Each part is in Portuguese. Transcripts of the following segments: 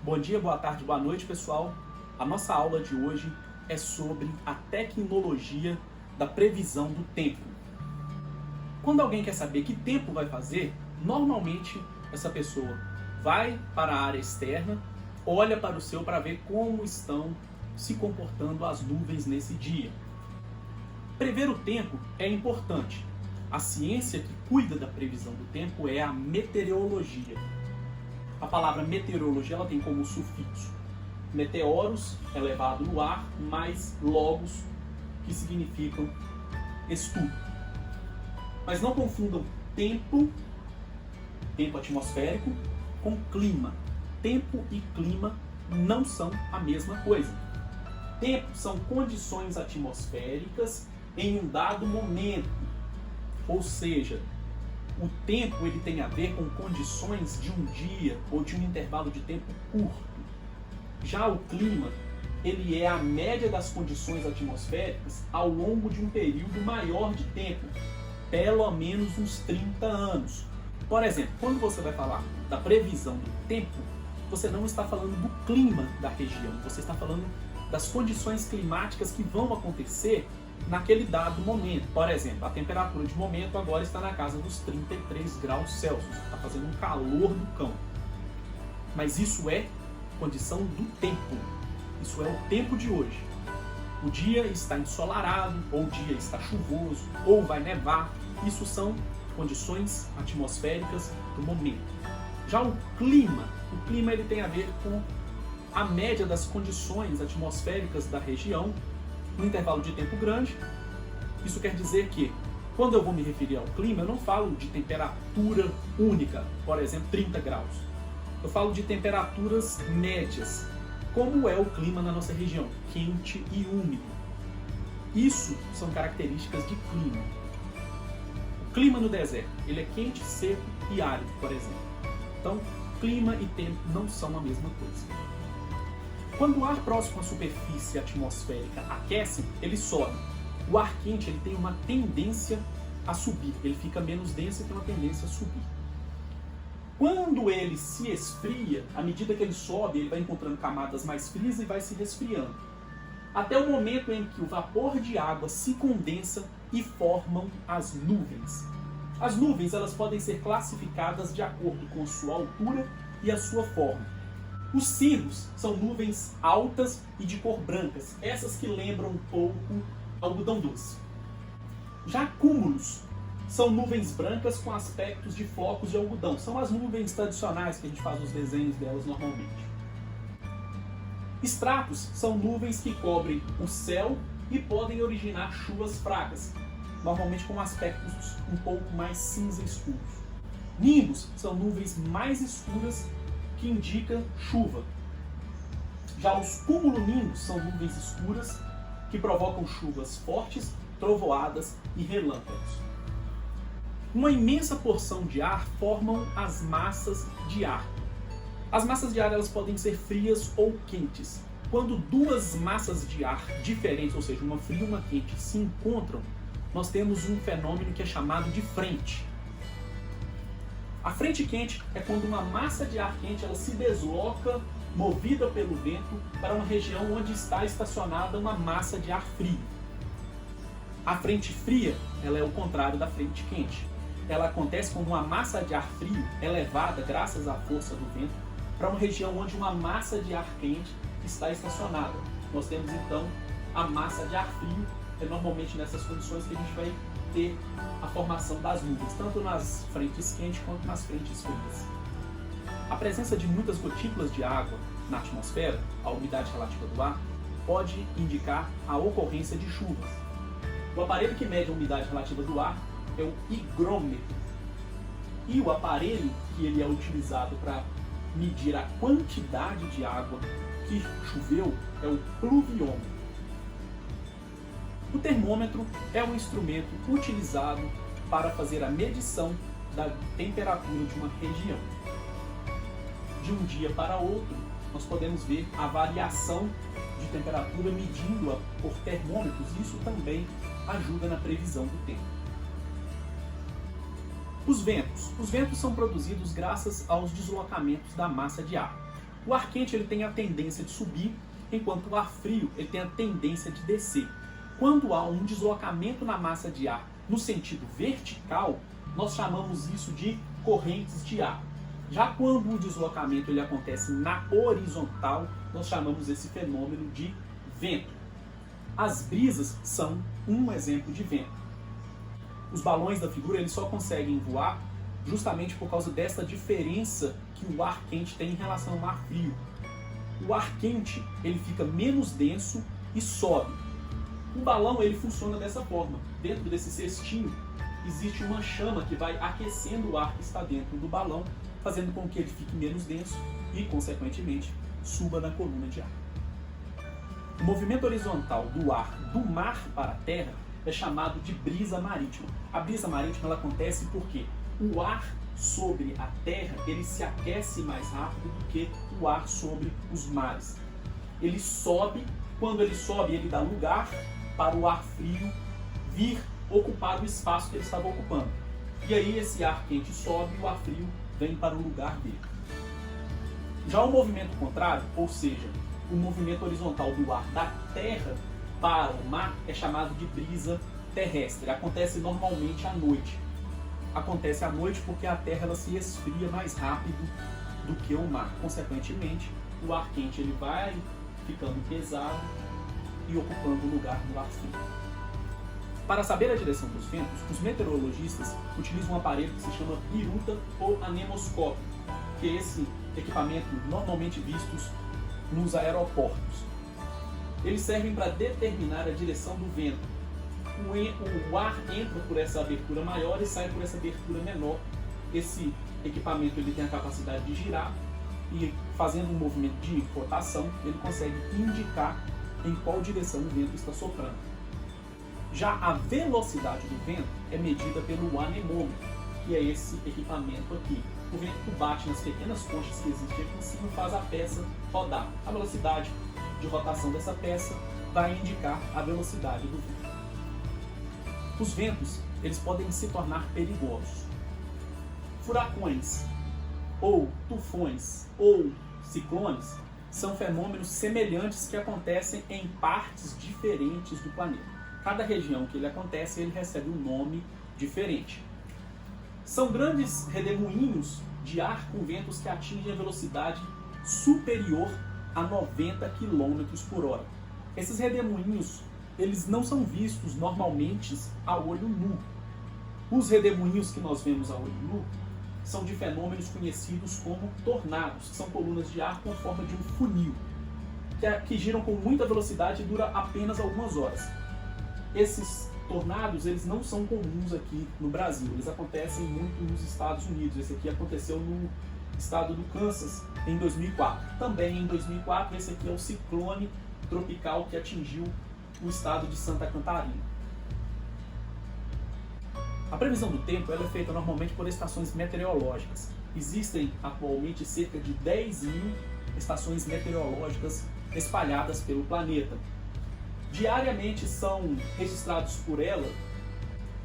Bom dia, boa tarde, boa noite, pessoal. A nossa aula de hoje é sobre a tecnologia da previsão do tempo. Quando alguém quer saber que tempo vai fazer, normalmente essa pessoa vai para a área externa, olha para o céu para ver como estão se comportando as nuvens nesse dia. Prever o tempo é importante. A ciência que cuida da previsão do tempo é a meteorologia. A palavra meteorologia ela tem como sufixo meteoros, elevado no ar, mais logos, que significam estudo. Mas não confundam tempo atmosférico, com clima. Tempo e clima não são a mesma coisa. Tempo são condições atmosféricas em um dado momento. Ou seja, o tempo ele tem a ver com condições de um dia ou de um intervalo de tempo curto. Já o clima, ele é a média das condições atmosféricas ao longo de um período maior de tempo, pelo menos uns 30 anos. Por exemplo, quando você vai falar da previsão do tempo, você não está falando do clima da região, você está falando das condições climáticas que vão acontecer naquele dado momento. Por exemplo, a temperatura de momento agora está na casa dos 33 graus Celsius. Está fazendo um calor do cão. Mas isso é condição do tempo. Isso é o tempo de hoje. O dia está ensolarado, ou o dia está chuvoso, ou vai nevar. Isso são condições atmosféricas do momento. Já o clima ele tem a ver com a média das condições atmosféricas da região no intervalo de tempo grande. Isso quer dizer que, quando eu vou me referir ao clima, eu não falo de temperatura única, por exemplo, 30 graus. Eu falo de temperaturas médias, como é o clima na nossa região, quente e úmido. Isso são características de clima. O clima no deserto, ele é quente, seco e árido, por exemplo. Então, clima e tempo não são a mesma coisa. Quando o ar próximo à superfície atmosférica aquece, ele sobe. O ar quente ele tem uma tendência a subir, ele fica menos denso e tem uma tendência a subir. Quando ele se esfria, à medida que ele sobe, ele vai encontrando camadas mais frias e vai se resfriando. Até o momento em que o vapor de água se condensa e formam as nuvens. As nuvens elas podem ser classificadas de acordo com sua altura e a sua forma. Os cirros são nuvens altas e de cor brancas, essas que lembram um pouco algodão doce. Já cúmulos são nuvens brancas com aspectos de flocos de algodão. São as nuvens tradicionais que a gente faz os desenhos delas normalmente. Estratos são nuvens que cobrem o céu e podem originar chuvas fracas, normalmente com aspectos um pouco mais cinza escuros. Nimbos são nuvens mais escuras que indica chuva. Já os cumulonimbos são nuvens escuras que provocam chuvas fortes, trovoadas e relâmpagos. Uma imensa porção de ar formam as massas de ar. As massas de ar elas podem ser frias ou quentes. Quando duas massas de ar diferentes, ou seja, uma fria e uma quente, se encontram, nós temos um fenômeno que é chamado de frente. A frente quente é quando uma massa de ar quente ela se desloca, movida pelo vento, para uma região onde está estacionada uma massa de ar frio. A frente fria ela é o contrário da frente quente. Ela acontece quando uma massa de ar frio é levada, graças à força do vento, para uma região onde uma massa de ar quente está estacionada. Nós temos então a massa de ar frio, é normalmente nessas condições que a gente vai ter a formação das nuvens, tanto nas frentes quentes quanto nas frentes frias. A presença de muitas gotículas de água na atmosfera, a umidade relativa do ar, pode indicar a ocorrência de chuvas. O aparelho que mede a umidade relativa do ar é o higrômetro. E o aparelho que ele é utilizado para medir a quantidade de água que choveu é o pluviômetro. O termômetro é um instrumento utilizado para fazer a medição da temperatura de uma região. De um dia para outro, nós podemos ver a variação de temperatura medindo-a por termômetros. Isso também ajuda na previsão do tempo. Os ventos. Os ventos são produzidos graças aos deslocamentos da massa de ar. O ar quente ele tem a tendência de subir, enquanto o ar frio ele tem a tendência de descer. Quando há um deslocamento na massa de ar no sentido vertical, nós chamamos isso de correntes de ar. Já quando o deslocamento ele acontece na horizontal, nós chamamos esse fenômeno de vento. As brisas são um exemplo de vento. Os balões da figura eles só conseguem voar justamente por causa dessa diferença que o ar quente tem em relação ao ar frio. O ar quente ele fica menos denso e sobe. O balão ele funciona dessa forma. Dentro desse cestinho existe uma chama que vai aquecendo o ar que está dentro do balão, fazendo com que ele fique menos denso e, consequentemente, suba na coluna de ar. O movimento horizontal do ar do mar para a terra é chamado de brisa marítima. A brisa marítima ela acontece porque o ar sobre a terra ele se aquece mais rápido do que o ar sobre os mares. Ele sobe, quando ele sobe ele dá lugar para o ar frio vir ocupar o espaço que ele estava ocupando. E aí esse ar quente sobe e o ar frio vem para o lugar dele. Já o movimento contrário, ou seja, o movimento horizontal do ar da terra para o mar é chamado de brisa terrestre. Acontece normalmente à noite. Acontece à noite porque a terra ela se esfria mais rápido do que o mar. Consequentemente, o ar quente ele vai ficando pesado e ocupando o lugar do ar frio. Para saber a direção dos ventos, os meteorologistas utilizam um aparelho que se chama biruta ou anemoscópio, que é esse equipamento normalmente vistos nos aeroportos. Eles servem para determinar a direção do vento. O ar entra por essa abertura maior e sai por essa abertura menor. Esse equipamento ele tem a capacidade de girar e, fazendo um movimento de rotação, ele consegue indicar em qual direção o vento está soprando. Já a velocidade do vento é medida pelo anemômetro, que é esse equipamento aqui. O vento bate nas pequenas conchas que existem aqui em cima e faz a peça rodar. A velocidade de rotação dessa peça vai indicar a velocidade do vento. Os ventos eles podem se tornar perigosos. Furacões, ou tufões, ou ciclones são fenômenos semelhantes que acontecem em partes diferentes do planeta. Cada região que ele acontece, ele recebe um nome diferente. São grandes redemoinhos de ar com ventos que atingem a velocidade superior a 90 km por hora. Esses redemoinhos, eles não são vistos normalmente a olho nu. Os redemoinhos que nós vemos a olho nu são de fenômenos conhecidos como tornados, que são colunas de ar com forma de um funil, que giram com muita velocidade e dura apenas algumas horas. Esses tornados eles não são comuns aqui no Brasil, eles acontecem muito nos Estados Unidos. Esse aqui aconteceu no estado do Kansas em 2004. Também em 2004, esse aqui é o ciclone tropical que atingiu o estado de Santa Catarina. A previsão do tempo ela é feita normalmente por estações meteorológicas. Existem atualmente cerca de 10 mil estações meteorológicas espalhadas pelo planeta. Diariamente são registrados por ela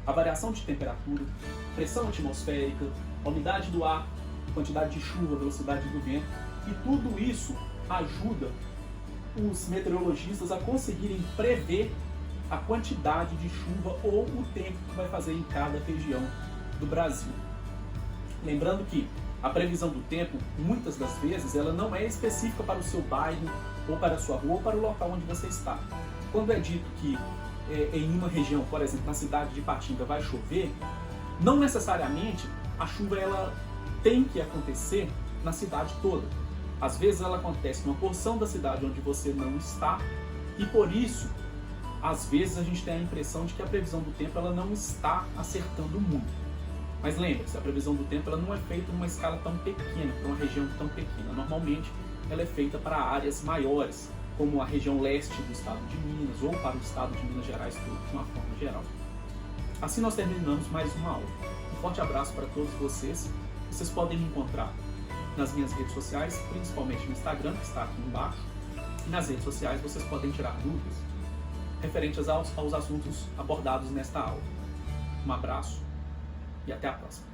a variação de temperatura, pressão atmosférica, a umidade do ar, quantidade de chuva, velocidade do vento, e tudo isso ajuda os meteorologistas a conseguirem prever a quantidade de chuva ou o tempo que vai fazer em cada região do Brasil. Lembrando que a previsão do tempo, muitas das vezes, ela não é específica para o seu bairro, ou para a sua rua, ou para o local onde você está. Quando é dito que em uma região, por exemplo, na cidade de Ipatinga vai chover, não necessariamente a chuva ela tem que acontecer na cidade toda. Às vezes ela acontece numa porção da cidade onde você não está, e por isso, às vezes a gente tem a impressão de que a previsão do tempo ela não está acertando muito. Mas lembre-se, a previsão do tempo ela não é feita numa escala tão pequena, para uma região tão pequena. Normalmente ela é feita para áreas maiores, como a região leste do estado de Minas, ou para o estado de Minas Gerais todo, de uma forma geral. Assim nós terminamos mais uma aula. Um forte abraço para todos vocês. Vocês podem me encontrar nas minhas redes sociais, principalmente no Instagram, que está aqui embaixo. E nas redes sociais vocês podem tirar dúvidas referentes aos assuntos abordados nesta aula. Um abraço e até a próxima.